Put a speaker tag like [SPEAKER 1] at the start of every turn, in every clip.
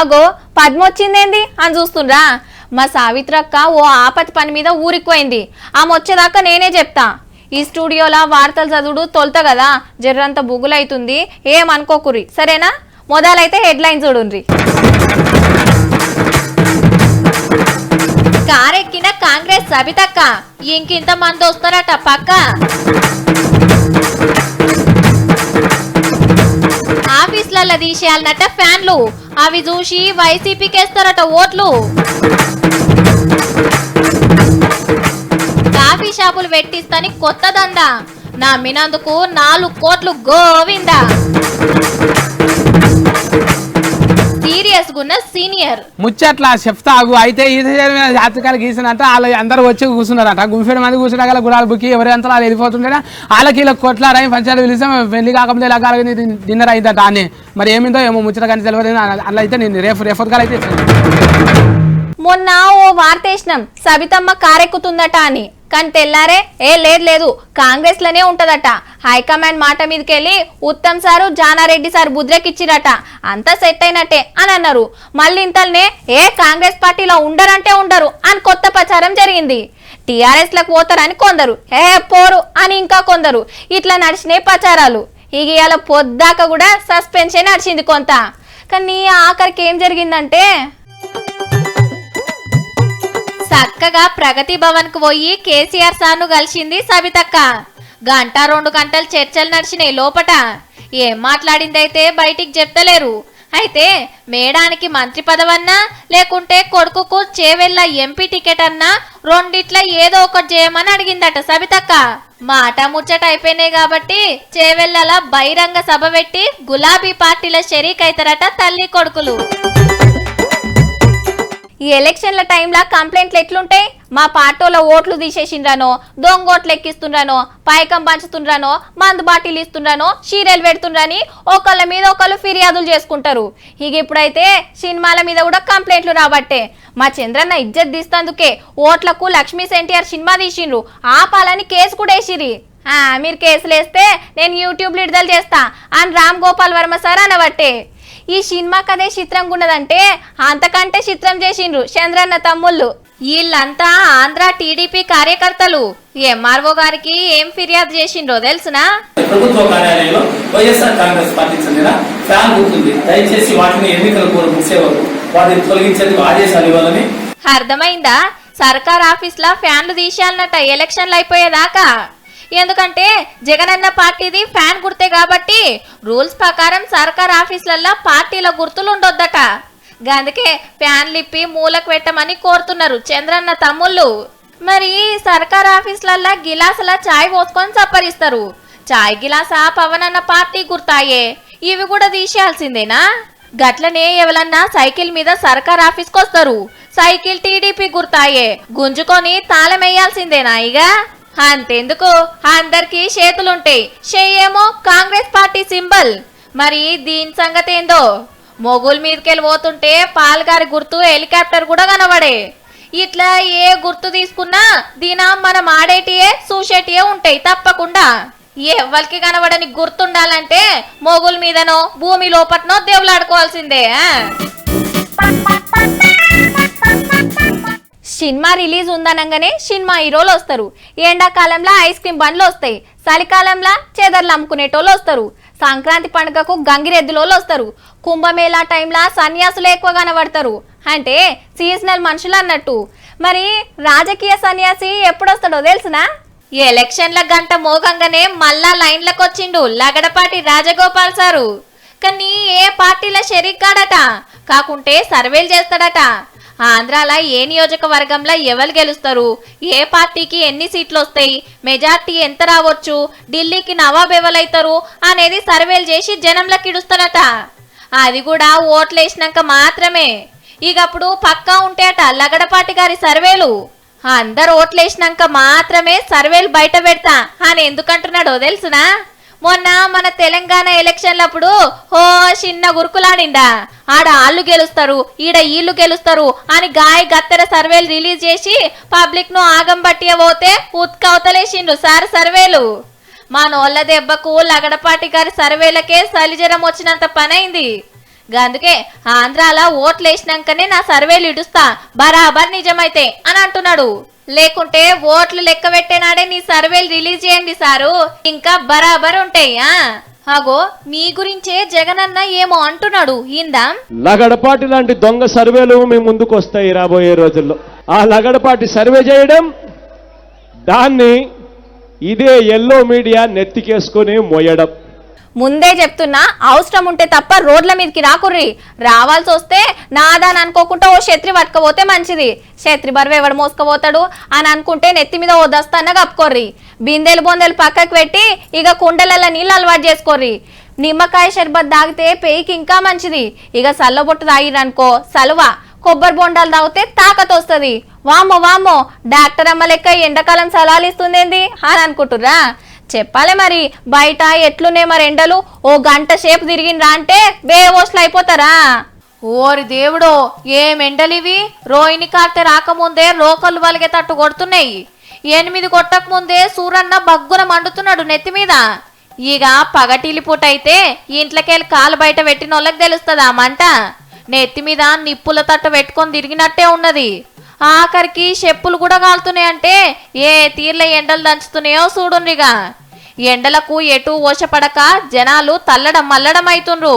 [SPEAKER 1] అగో పద్మొచ్చిందేంది అని చూస్తుండ్రా. మా సావిత్రక్క ఓ ఆపతి పని మీద ఊరికిపోయింది. ఆమె వచ్చేదాకా నేనే చెప్తా. ఈ స్టూడియోలా వార్తలు చదువుడు తొలుత కదా, జర్రంత బుగులైతుంది, ఏమనుకోకురి సరేనా. మొదలైతే హెడ్లైన్ చూడుండ్రి. కారెక్కిన కాంగ్రెస్ సబితక్క ఇంకింత మంది వస్తారట పక్క. ఆఫీసులలో తీసేయాలన్నట ఫ్యాన్లు, అవి చూసి వైసీపీకి వేస్తారట ఓట్లు. కాఫీ షాపులు పెట్టిస్తాని కొత్త దందా, నమ్మినందుకు 4 కోట్లు గోవిందా. సీరియస్ గున్న సీనియర్
[SPEAKER 2] ముచ్చట్లా చెప్తాగు. అయితే ఈ జాతకాలు గీసినట్ట వాళ్ళు అందరూ వచ్చి కూర్చున్నారట. 30 మంది కూర్చున్నా గుడాలు బుక్కి ఎవరంతా వాళ్ళు వెళ్ళిపోతుంటే వాళ్ళకి ఇలా కొట్లాడని పంచాయతీ పిలిస్తే పెళ్లి కాకపోతే ఇలా కాలకి డిన్నర్ అయిందట అని. మరి ఏమిందో ఏమో ముచ్చట కానీ తెలియదు. అలా అయితే నేను రేపు కాలు అయితే
[SPEAKER 1] మొన్న ఓ వార్త వేసినాం సబితమ్మ కారెక్కుతుందట అని. కానీ తెల్లారే లేదు కాంగ్రెస్ లోనే ఉంటదట. హైకమాండ్ మాట మీదకెళ్ళి ఉత్తమ్ సారు జానారెడ్డి సార్ బుద్రకిచ్చిరట. అంతా సెట్ అయినట్టే అని అన్నారు. మళ్ళీ ఇంతల్నే కాంగ్రెస్ పార్టీలో ఉండరంటే ఉండరు అని కొత్త ప్రచారం జరిగింది. టీఆర్ఎస్ లకు పోతారని కొందరు, పోరు అని ఇంకా కొందరు. ఇట్లా నడిచినాయి ప్రచారాలు. ఇక ఇవాళ పొద్దాక కూడా సస్పెన్షన్ నడిచింది కొంత. కానీ ఆఖరికి ఏం జరిగిందంటే చక్కగా ప్రగతి భవన్ కు పోయి కేసీఆర్ సార్ను కలిసింది సబితక్క. 1-2 గంటలు చర్చలు నడిచినాయి లోపట. ఏం మాట్లాడిందైతే బయటికి చెప్తలేరు. అయితే మేడానికి మంత్రి పదవన్నా లేకుంటే కొడుకుకు చేవెళ్ళ ఎంపీ టికెట్ అన్నా రెండిట్లా ఏదో ఒకటి చేయమని అడిగిందట సబితక్క. మాట ముచ్చట అయిపోయినాయి కాబట్టి చేవెళ్ళలా బహిరంగ సభ పెట్టి గులాబీ పార్టీల షరీక్ అవుతారట తల్లి కొడుకులు. ఈ ఎలక్షన్ల టైంలో కంప్లైంట్లు ఎట్లుంటాయి? మా పార్టీలో ఓట్లు తీసేసిండ్రానో, దొంగోట్లు ఎక్కిస్తుండ్రానో, పైకం పంచుతుండ్రానో, మందు బాటిల్ ఇస్తుండ్రానో, చీరలు పెడుతుండ్రని ఒకళ్ళ మీద ఒకళ్ళు ఫిర్యాదులు చేసుకుంటారు. ఇక ఇప్పుడైతే సినిమాల మీద కూడా కంప్లైంట్లు రాబట్టే. మా చంద్రన్న ఇజ్జత్ తీస్తందుకే ఓట్లకు లక్ష్మీ ఎన్టీఆర్ సినిమా తీసిండ్రు, ఆపాలని కేసు కూడా వేసిరి. మీరు కేసులు వేస్తే నేను యూట్యూబ్ విడుదల చేస్తా అని రామ్ గోపాల్ వర్మ సార్ అనబట్టే. ఈ సినిమా కదే చిత్రంగా ఉన్నదంటే అంతకంటే చిత్రం చేసిండ్రు చంద్రన్న తమ్ముళ్ళు. వీళ్ళంతా ఆంధ్ర టీడీపీ కార్యకర్తలు. ఎంఆర్ఓ గారికి ఏం ఫిర్యాదు చేసిండ్రో తెలుసునా?
[SPEAKER 3] ప్రభుత్వ కార్యాలయంలో వైఎస్ఆర్ కాంగ్రెస్ పార్టీ చెందిన ఫ్యాన్ గుర్తుంది, దయచేసి వాటిని ఎన్నికల కోరు ముసేవారు వాటిని తొలగించేందుకు ఆదేశాలు ఇవ్వాలని.
[SPEAKER 1] అర్థమైందా? సర్కార్ ఆఫీస్ లా ఫ్యాన్లు తీసేయాలన్నట ఎలక్షన్లు అయిపోయేదాకా. ఎందుకంటే జగనన్న పార్టీది ఫ్యాన్ గుర్తే కాబట్టి రూల్స్ ప్రకారం సర్కార్ ఆఫీసులలో పార్టీల గుర్తులు ఉండొద్దట. అందుకే ఫ్యాన్లు ఇప్పి మూలకు పెట్టమని కోరుతున్నారు చంద్రన్న తమ్ముళ్ళు. మరి సర్కార్ ఆఫీసులలో గిలాసుల చాయ్ పోసుకొని చప్పరిస్తారు. చాయ్ గిలాసా పవన్ అన్న పార్టీ గుర్తాయే, ఇవి కూడా తీసేయాల్సిందేనా? గట్లనే ఎవరన్నా సైకిల్ మీద సర్కార్ ఆఫీస్కి వస్తారు, సైకిల్ టీడీపీ గుర్తాయే, గుంజుకొని తాళం వేయాల్సిందేనా? ఇక అంతెందుకు, అందరికి చేతులుంటాయి, చెయ్యేమో కాంగ్రెస్ పార్టీ సింబల్. మరి దీని సంగతి ఏందో? మొగుల మీదకెళ్ళి పోతుంటే పాల్గారి గుర్తు హెలికాప్టర్ కూడా కనబడే. ఇట్లా ఏ గుర్తు తీసుకున్నా దీనా మనం ఆడేటియే చూసేటియే ఉంటాయి తప్పకుండా. ఎవరికి కనబడని గుర్తుండాలంటే మొగుల మీదనో భూమి లోపట్నో దేవులాడుకోవాల్సిందే. సినిమా రిలీజ్ ఉందనగానే సినిమా హీరోలు వస్తారు. ఎండాకాలంలో ఐస్ క్రీమ్ బండ్లు వస్తాయి, చలికాలంలో చేదర్లు అమ్ముకునేటోళ్ళు వస్తారు, సంక్రాంతి పండుగకు గంగిరెద్దులోళ్ళు వస్తారు, కుంభమేళా టైంలో సన్యాసులు ఎక్కువ కనబడతారు. అంటే సీజనల్ మనుషులు అన్నట్టు. మరి రాజకీయ సన్యాసి ఎప్పుడొస్తాడో తెలుసునా? ఎలక్షన్ల గంట మోగంగానే మళ్ళా లైన్లకు వచ్చిండు లగడపాటి రాజగోపాల్ సారు. కానీ ఏ పార్టీల షరీక్ కాడట, కాకుంటే సర్వేలు చేస్తాడట. ఆంధ్రాలో ఏ నియోజకవర్గంలో ఎవరు గెలుస్తారు, ఏ పార్టీకి ఎన్ని సీట్లు వస్తాయి, మెజార్టీ ఎంత రావచ్చు, ఢిల్లీకి నవాబ్ ఎవరైతారు అనేది సర్వేలు చేసి జనంలోకి ఇడుస్తాడట. అది కూడా ఓట్లు వేసినాక మాత్రమే. ఇకప్పుడు పక్కా ఉంటాయట లగడపాటి గారి సర్వేలు. అందరు ఓట్లు వేసినాక మాత్రమే సర్వేలు బయట పెడతా అని ఎందుకంటున్నాడో తెలుసునా? మొన్న మన తెలంగాణ ఎలక్షన్లప్పుడు చిన్న గురుకులాడిండా, ఆడ ఆళ్ళు గెలుస్తారు ఈడ ఈళ్ళు గెలుస్తారు అని గత్తెర సర్వేలు రిలీజ్ చేసి పబ్లిక్ ను ఆగం పట్టియ పోతే ఉత్కవతలేసిండ్రు సార్ సర్వేలు. మనోళ్ళ దెబ్బకు లగడపాటి గారి సర్వేలకే సలిజరం వచ్చినంత పనైంది. అందుకే ఆంధ్రాల ఓట్లు వేసినాకనే నా సర్వేలు ఇడుస్తా బరాబర్ నిజమైతే అని అంటున్నాడు. లేకుంటే ఓట్లు లెక్క పెట్టేనాడే నీ సర్వేలు రిలీజ్ చేయండి సారు, ఇంకా బరాబర్ ఉంటాయి. అగో మీ గురించే జగనన్న ఏమో అంటున్నాడు ఇందాం.
[SPEAKER 4] లగడపాటి లాంటి దొంగ సర్వేలు మీ ముందుకు వస్తాయి రాబోయే రోజుల్లో. ఆ లగడపాటి సర్వే చేయడం, దాన్ని ఇదే ఎల్లో మీడియా నెత్తికేసుకొని మోయడం.
[SPEAKER 1] ముందే చెప్తున్నా, అవసరం ఉంటే తప్ప రోడ్ల మీదకి రాకుర్రి. రావాల్సి వస్తే నాదాని అనుకోకుండా ఓ ఛత్రి పట్టుకపోతే మంచిది. ఛత్రి బరువు ఎవడు మోసుకపోతాడు అని అనుకుంటే నెత్తి మీద ఓ దస్తాన్న కప్పుకోర్రి. బిందెలు బొందెలు పక్కకు పెట్టి ఇక కుండలలో నీళ్ళు అలవాటు చేసుకోర్రి. నిమ్మకాయ షర్బత్ తాగితే పేయికి ఇంకా మంచిది. ఇక సల్లబొట్టు తాగిరనుకో సలువ, కొబ్బరి బొండాలు తాగితే తాకత్ వస్తుంది. వామ్మో వామ్మో డాక్టర్ అమ్మ లెక్క ఎండాకాలం సలాలు ఇస్తుందేంది అని అనుకుంటుర్రా? చెప్పాలి మరి, బయట ఎట్లునే మరి ఎండలు. ఓ గంట సేపు తిరిగినరా అంటే బేవోస్లు అయిపోతారా? ఓరి దేవుడో, ఏం ఎండలివి! రోహిణి కార్తె రాకముందే రోకళ్ళు వలిగేటట్టు కొడుతున్నాయి. 8 కొట్టక ముందే సూరన్న బగ్గున మండుతున్నాడు నెత్తి మీద. ఇక పగటిలి పూట అయితే ఇంట్లోకెళ్ళి కాలు బయట పెట్టిన వాళ్ళకి తెలుస్తుంది ఆ మంట. నెత్తి మీద నిప్పుల తట్ట పెట్టుకొని తిరిగినట్టే ఉన్నది. ఆఖరికి చెప్పులు కూడా కాలుతున్నాయంటే ఏ తీర్ల ఎండలు దంచుతున్నాయో చూడుండ్రిగా. ఎండలకు ఎటు ఓషపడక జనాలు తల్లడం మల్లడం అవుతుండ్రు.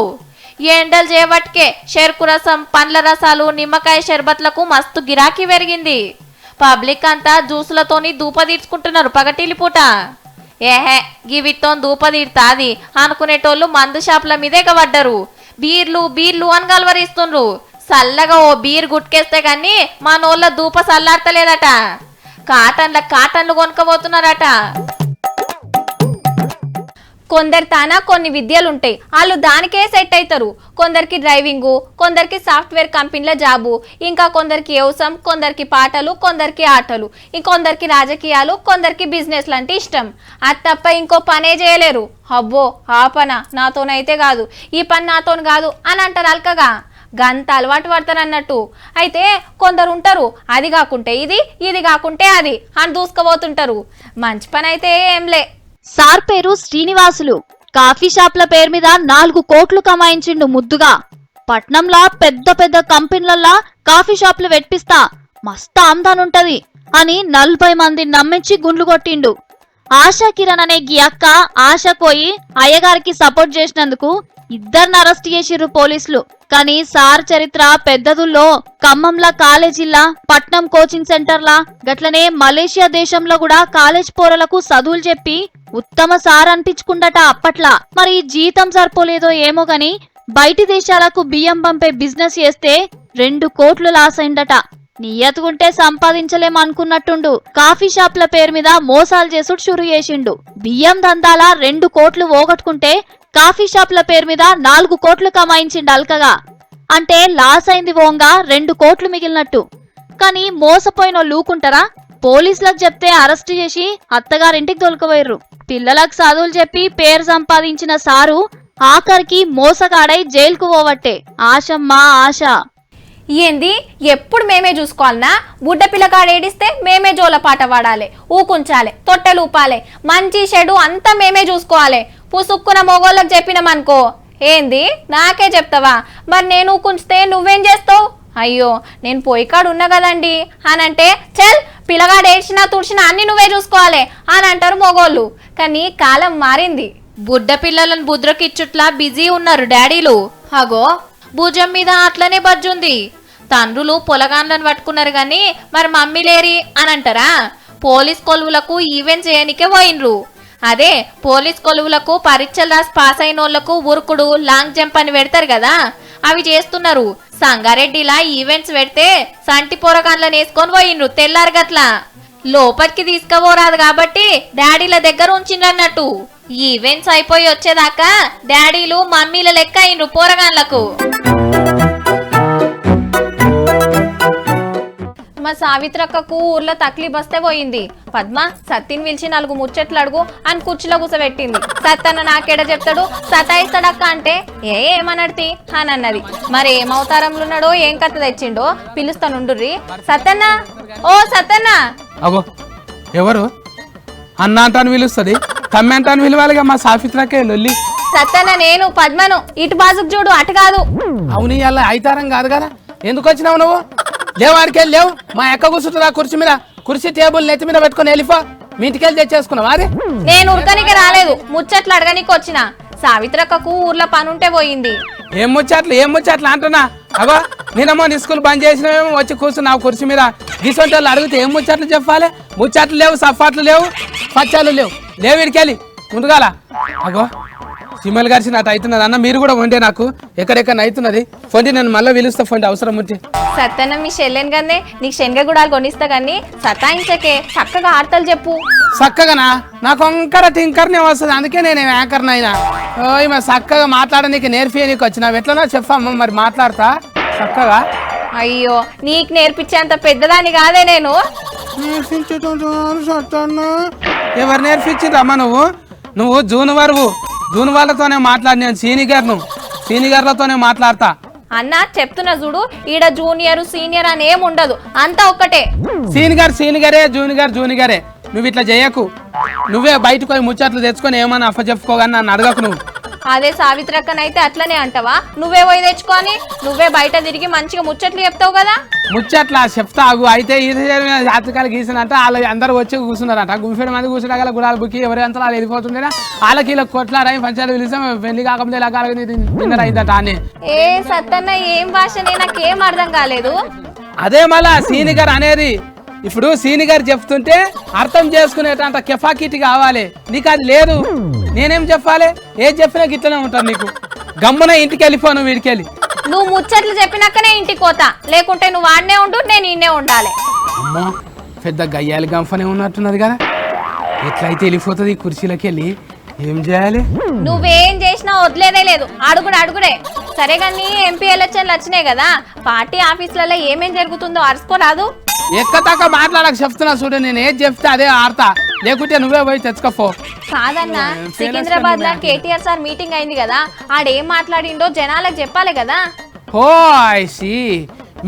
[SPEAKER 1] ఎండలు చేయబట్టికే చెరుకు రసం, పండ్ల రసాలు, నిమ్మకాయ షర్బత్లకు మస్తు గిరాకీ పెరిగింది. పబ్లిక్ అంతా జ్యూసులతోని దూప తీర్చుకుంటున్నారు పగటిలి పూట. ఏహే గివితో దూప తీర్తాది అనుకునేటోళ్ళు మందు షాపుల మీదే ఎగబడ్డరు. బీర్లు బీర్లు అని గలవరిస్తుండ్రు. చల్లగా ఓ బీర్ గుట్కేస్తే గాని మనోళ్ళ దూప చల్లార్తలేదట. కాటన్లు కొనుక్కపోతున్నారట. కొందరు తానా కొన్ని విద్యలుంటాయి, వాళ్ళు దానికే సెట్ అవుతారు. కొందరికి డ్రైవింగు, కొందరికి సాఫ్ట్వేర్ కంపెనీల జాబు, ఇంకా కొందరికి వ్యవసాయం, కొందరికి పాటలు, కొందరికి ఆటలు, ఇంకొందరికి రాజకీయాలు, కొందరికి బిజినెస్లు అంటే ఇష్టం. అది తప్ప ఇంకో పనే చేయలేరు. అబ్బో ఆ పన నాతోనైతే కాదు, ఈ పని నాతోని కాదు అని అంటారు అల్కగా. గంత అలవాటు పడతారు అన్నట్టు. అయితే కొందరు ఉంటారు అది కాకుంటే ఇది, ఇది కాకుంటే అది అని దూసుకుపోతుంటారు. మంచి పని అయితే ఏంలే.
[SPEAKER 5] సార్ పేరు శ్రీనివాసులు. కాఫీ షాప్ల పేరు మీద 4 కోట్లు కమాయించిండు ముద్దుగా. పట్నంలా పెద్ద పెద్ద కంపెనీలల్లా కాఫీ షాప్లు పెట్టిస్తా, మస్తు ఆమ్దానుంటది అని 40 మందిని నమ్మించి గుండ్లు కొట్టిండు. ఆశా కిరణ్ అనే గీ అక్క ఆశ పోయి అయ్యగారికి సపోర్ట్ చేసినందుకు 2 అరెస్ట్ చేసిర్రు పోలీసులు. కానీ సార్ చరిత్ర పెద్దదుల్లో ఖమ్మంలా కాలేజీల్లా, పట్నం కోచింగ్ సెంటర్లా, గట్లనే మలేషియా దేశంలో కూడా కాలేజ్ పోరలకు చదువులు చెప్పి ఉత్తమ సార్ అనిపించుకుందట అప్పట్లా. మరి జీతం సరిపోలేదో ఏమో గాని బయటి దేశాలకు బియ్యం పంపే బిజినెస్ చేస్తే 2 కోట్లు లాస్ అయిందట. నియతుకుంటే సంపాదించలేమనుకున్నట్టుండు. కాఫీ షాప్ల పేరు మీద మోసాలు చేసుడు షురు చేసిండు. బియ్యం దందాల 2 కోట్లు పోగొట్టుకుంటే కాఫీ షాప్ల పేరు మీద 4 కోట్లు కమాయించిండు అల్కగా. అంటే లాస్ అయింది పోంగా 2 కోట్లు మిగిలినట్టు. కానీ మోసపోయిన లూకుంటారా? పోలీసులకు చెప్తే అరెస్ట్ చేసి అత్తగారింటికి తొలకపోయారు. పిల్లలకు చదువులు చెప్పి పేరు సంపాదించిన సారు ఆఖరికి మోసగాడై జైలుకు పోవట్టే. ఆశమ్మా ఆశ.
[SPEAKER 1] ఏంది ఎప్పుడు మేమే చూసుకోవాలన్నా? బుడ్డ పిల్లగాడు ఏడిస్తే మేమే జోలపాట పాడాలి, ఊకుంచాలి, తొట్టెలు ఊపాలి, మంచి చెడు అంతా మేమే చూసుకోవాలి. పుసుక్కున మొగోళ్ళకి చెప్పినామనుకో ఏంది నాకే చెప్తావా? మరి నేను ఊకుంచితే నువ్వేం చేస్తావు? అయ్యో నేను పోయికాడు ఉన్నా కదండి అని అంటే, చల్ పిల్లగాడు ఏడ్చినా తుడిచినా అన్ని నువ్వే చూసుకోవాలి అని అంటారు మొగోళ్ళు. కానీ కాలం మారింది. బుడ్డ పిల్లలను బుద్రకిచ్చుట్లా బిజీ ఉన్నారు డాడీలు. అగో భుజం మీద అట్లనే బజ్జుంది. తండ్రులు పొలగాన్లను పట్టుకున్నారు గాని మరి మమ్మీ లేరి అని అంటారా? పోలీస్ కొలువులకు ఈవెంట్ చేయనికే పోయినరు. అదే పోలీస్ కొలువులకు పరీక్షలు రాసి పాస్ అయిన వాళ్ళకు ఉరుకుడు, లాంగ్ జంప్ అని పెడతారు కదా, అవి చేస్తున్నారు. సంగారెడ్డిలా ఈవెంట్స్ పెడితే సంటి పొరగాన్లను వేసుకొని పోయినరు తెల్లారగట్లా. లోపలికి తీసుకుపోరాదు కాబట్టి డాడీల దగ్గర ఉంచిండ్రన్నట్టు. ఈవెంట్స్ అయిపోయి వచ్చేదాకా డాడీలు మమ్మీల లెక్క అయినరు పోరగాన్లకు. మా సావిత్రక్కకు ఊర్లో తక్లీఫ్ వస్తే పోయింది. పద్మ సత్తిని పిలిచి 4 ముచ్చట్లు అడుగు అని కుర్చీలో కూసబెట్టింది. సత్తన్న నాకేడ చెప్తాడు, సతాయిస్తాడక్క అంటే ఏమనడితి అని అన్నది. మరి ఏమవతారంలో ఉన్నాడో ఏం కథ తెచ్చిండో పిలుస్తానుండుర్రి. సత్తన్న, ఓ సత్తన్న.
[SPEAKER 2] అగో ఎవరు? అన్న అంటాను పిలుస్తుంది, తమ్మి అంటాను పిలవాలిగా. మా సాఫిత్రకే లొల్లి.
[SPEAKER 1] సత్తన్న నేను పద్మను ఇటు బాజుకు చూడు అటు కాదు.
[SPEAKER 2] అవును ఇవాళ అయితారం కాదు కదా, ఎందుకు వచ్చినావు నువ్వు? లేవాడికి వెళ్ళి లేవు, మా ఎక్క కూర్చుంటుందా కుర్చీ మీద, కుర్చీ టేబుల్ నెత్తి మీద పెట్టుకుని వెళ్ళిపో. మీ ఇంటికి వెళ్ళి తెచ్చేసుకున్నావా? అరే
[SPEAKER 1] నేను ఉరకనికి రాలేదు, ముచ్చట్లు అడగనికి వచ్చిన. సావిత్రక్కకు ఊర్లో పనుంటే పోయింది.
[SPEAKER 2] ఏం ముచ్చట్లు అంటున్నా. అగో నేనమ్మో నీ స్కూల్ బంద్ చేసినావేమో వచ్చి కూర్చున్నావు కుర్చీ మీద. గీసొంటి వాళ్ళు అడిగితే ఏం ముచ్చట్లు చెప్పాలి? ముచ్చట్లు లేవు, సఫాట్లు లేవు, పచ్చాలు లేవు. లేవు ఇడికెళ్ళి ముందుగాల. అగో సిమ్మలు గారిసి నాకు అవుతున్నది అన్న, మీరు కూడా వండే నాకు ఎక్కడెక్కడ అవుతున్నది. ఫోన్ నేను మళ్ళీ పిలుస్తా, ఫోన్ అవసరం ఉంటే.
[SPEAKER 1] సత్తన్న మీ చెల్లెని కదే నీకు శనగ గుడాలు కొనిస్తా కానీ సతాయించకే, చక్కగా ఆడతలు చెప్పు.
[SPEAKER 2] చక్కగానా? నాకు వంకర టింకర్నే వస్తుంది, అందుకే నేను యాంకర్ అయినా. ఓ చక్కగా మాట్లాడనీకి నేర్పియనీకి వచ్చినావు. ఎట్లన్నా చెప్పమ్మా మరి మాట్లాడతా చక్కగా.
[SPEAKER 1] అయ్యో నీకు నేర్పించేంత పెద్దదాన్ని కాదే నేను.
[SPEAKER 2] ఎవరు నేర్పించిండ్రమ్మా? నువ్వు జూన్ వాళ్ళతోనే మాట్లాడినాను. సీనియర్లతోనే మాట్లాడతా
[SPEAKER 1] అన్న. చెప్తున్నా చూడు, ఈడ జూనియర్ సీనియర్ అని ఏం ఉండదు, అంతా ఒక్కటే.
[SPEAKER 2] సీనియరే జూనియరే. నువ్వు ఇట్లా చేయకు. నువ్వే బయటకు పోయి ముచ్చట్లు తెచ్చుకొని ఏమన్నా అఫ చెప్పుకోగాని నన్ను అడగకు నువ్వు.
[SPEAKER 1] అదే సావిత్రక్కనైతే అట్లనే అంటావా? నువ్వే పోయి తెచ్చుకొని నువ్వే బయట తిరిగి మంచిగా ముచ్చట్లు చెప్తావు కదా.
[SPEAKER 2] ముచ్చట్లా చెప్తా ఆగు. అయితే జాతకాలు గీసినంట వాళ్ళు అందరూ వచ్చి కూర్చున్నారట. 30 మంది కూర్చున్నా గుడాలు బుక్కి ఎవరి అంతా వాళ్ళు వెళ్ళిపోతుండేనా. వాళ్ళకి ఇలా కొట్లారై పంచాయతీ పిలిచాం. పెళ్లి కాకముందే ఇలా డిన్నర్ అయిందట అని.
[SPEAKER 1] ఏ సత్తన్న ఏం భాషనే నాకేం అర్థం కాలేదు.
[SPEAKER 2] అదే మళ్ళా సీనియర్ అనేది. ఇప్పుడు సీనియర్ చెప్తుంటే అర్థం చేసుకునేటంత కెపాసిటీ కావాలి. నీకు అది లేదు. నేనేం చెప్పాలి? ఏది చెప్పినా గిట్లనే ఉంటాను. నీకు గమ్మున ఇంటికి వెళ్ళిపోను. వీడికెళ్ళి
[SPEAKER 1] నువ్వు ముచ్చట్లు చెప్పినాకనే ఇంటికి పోతా, లేకుంటే నువ్వు ఆడనే ఉండు, నేను ఈయనే ఉండాలి.
[SPEAKER 2] అమ్మో పెద్ద గయ్యాలి గంఫనే ఉన్నట్టున్నది కదా. ఎట్లయితే వెళ్ళిపోతుంది ఈ కుర్చీలోకి వెళ్ళి? ఏం చేయాలి?
[SPEAKER 1] నువ్వేం చేసినా వదిలేదే లేదు, అడుగుడే. సరే కానీ ఎంపీ ఎలక్షన్లు వచ్చినాయి కదా, పార్టీ ఆఫీసులలో ఏమేం జరుగుతుందో అరుసుకోరాదు.
[SPEAKER 2] ఎక్కతాక మాట్లాడక చెప్తున్నా చూడు. నేను ఏది చెప్తే అదే ఆడతా, లేకుంటే నువ్వే పోయి తెచ్చుకోపో.
[SPEAKER 1] కాదన్నా, సికింద్రాబాద్ లో కేటీఆర్ సార్ మీటింగ్ అయింది కదా, ఆడేం మాట్లాడిండో జనాలకు చెప్పాలి కదా.
[SPEAKER 2] Oh I see.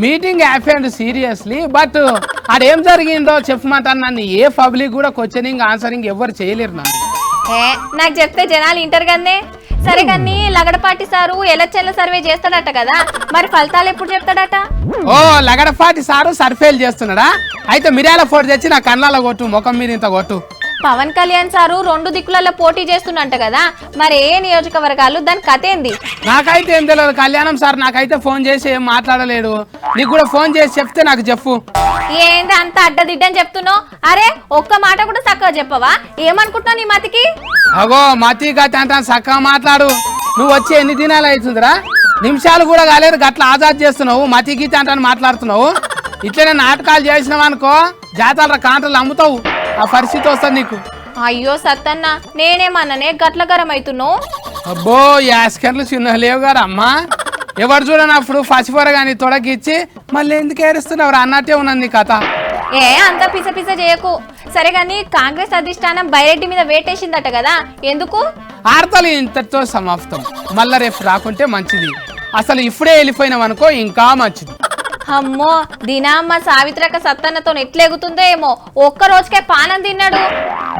[SPEAKER 2] Meeting happened seriously, but ఆడేం జరిగిందో చెప్పమంటాను. నన్ను ఏ పబ్లిక్ కూడా క్వశ్చనింగ్ ఆన్సరింగ్ ఎవరు చేయలేరు.
[SPEAKER 1] నాకు చెప్తే జనాలు ఇంటర్ కదే. సరే కానీ లగడపాటి సారు ఎలక్షన్ల సర్వే చేస్తాడట కదా, మరి ఫలితాలు ఎప్పుడు చెప్తాడట?
[SPEAKER 2] ఓ లగడపాటి సారు సర్ఫేల్ చేస్తున్నాడా? అయితే మిర్యాల ఫోటో తెచ్చి నా కళ్ళలో కొట్టు, ముఖం మీద ఇంత కొట్టు.
[SPEAKER 1] పవన్ కళ్యాణ్ సారు 2 దిక్కులలో పోటీ చేస్తున్నట్ట కదా, మరి ఏ నియోజకవర్గాలు, దాని కథ ఏంది?
[SPEAKER 2] నాకైతే ఏం తెలియదు. కళ్యాణం సార్ నాకైతే ఫోన్ చేసి ఏం మాట్లాడలేడు. నీకు కూడా ఫోన్ చేసి చెప్తే నాకు చెప్పు.
[SPEAKER 1] ఏంది అంత అడ్డదిడ్డని చెప్తున్నావు? అరే ఒక్క మాట కూడా చక్కగా చెప్పవా? ఏమనుకుంటున్నావు నీ మతికి?
[SPEAKER 2] అగో మతి గతి అంటాను, చక్కగా మాట్లాడు. నువ్వు వచ్చి ఎన్ని దినాలు అవుతుందిరా? నిమిషాలు కూడా కాలేదు, గట్ల ఆజాద్ చేస్తున్నావు. మతి గీత అంటాను మాట్లాడుతున్నావు. ఇట్లనే నాటకాలు చేసినావు అనుకో, జాతర కాంటలు అమ్ముతావు. ఆ పరిస్థితి వస్తుంది నీకు.
[SPEAKER 1] అయ్యో సత్తన్న, నేనేమన్నానే గట్ల గరం అవుతున్నావు?
[SPEAKER 2] అబ్బో యాస్కర్లు చిన్న లేవు గారు అమ్మా. ఎవరు చూడనప్పుడు పసిపొర కానీ తొడగిచ్చి మళ్ళీ ఎందుకు ఏడుస్తున్నావు అన్నట్టే ఉన్నది నీ కథ.
[SPEAKER 1] ఏ అంత పిస చేయకు. సరే గాని కాంగ్రెస్ అధిష్టానం బైరెడ్డి మీద వేటేసిందట కదా, ఎందుకు?
[SPEAKER 2] ఆర్తలు ఇంతటితో సమాప్తం. మళ్ళా రేపు రాకుంటే మంచిది. అసలు ఇప్పుడే వెళ్ళిపోయినాం అనుకో ఇంకా మంచిది.
[SPEAKER 1] అమ్మో దినామ్మ సావిత్రక సత్తన్నతో ఎట్లెగుతుందో ఏమో, ఒక్క రోజుకే పానం తిన్నాడు.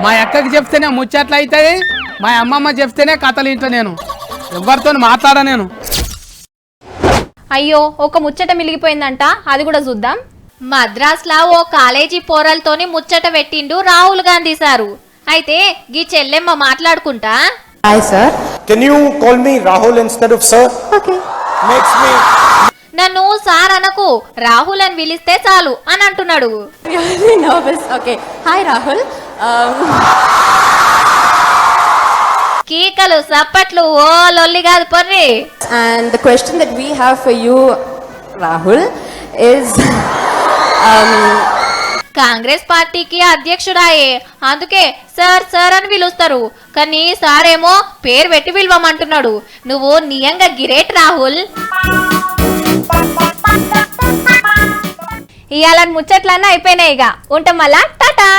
[SPEAKER 2] మా అక్కకి చెప్తేనే ముచ్చట్లు అవుతాయి, మా అమ్మమ్మ చెప్తేనే కథలు ఇంట. నేను ఎవరితో మాట్లాడా నేను.
[SPEAKER 1] అయ్యో ఒక ముచ్చట మిలిగిపోయిందంట, అది కూడా చూద్దాం. మద్రాస్లా ఓ కాలేజీ పోరలతోని ముచ్చట పెట్టిండు రాహుల్ గాంధీ సారు. అయితే గీ చెల్లెమ్మ మాట్లాడుకుంటా.
[SPEAKER 6] Hi sir.
[SPEAKER 7] Can you call me Rahul instead of sir?
[SPEAKER 6] Okay.
[SPEAKER 7] Makes me
[SPEAKER 1] నన్ను సార్ అనకు, రాహుల్ అని పిలిస్తే చాలు అని అంటున్నాడు.
[SPEAKER 6] Really nervous. Okay. Hi Rahul.
[SPEAKER 1] కీకలు సప్పట్లు ఓ లొల్లి కాదు పొర్రి.
[SPEAKER 6] And the question that we have for you, Rahul, is
[SPEAKER 1] Congress పార్టీకి అధ్యక్షుడాయే, అందుకే సార్ సార్ అని పిలుస్తారు. కానీ సార్ ఏమో పేరు పెట్టి పిలవమంటున్నాడు. నువ్వు నియంగా గిరేట్ రాహుల్. ఇవాళ ముచ్చట్లన్నా అయిపోయినాయి. ఇక ఉంటాం మళ్ళా, టాటా.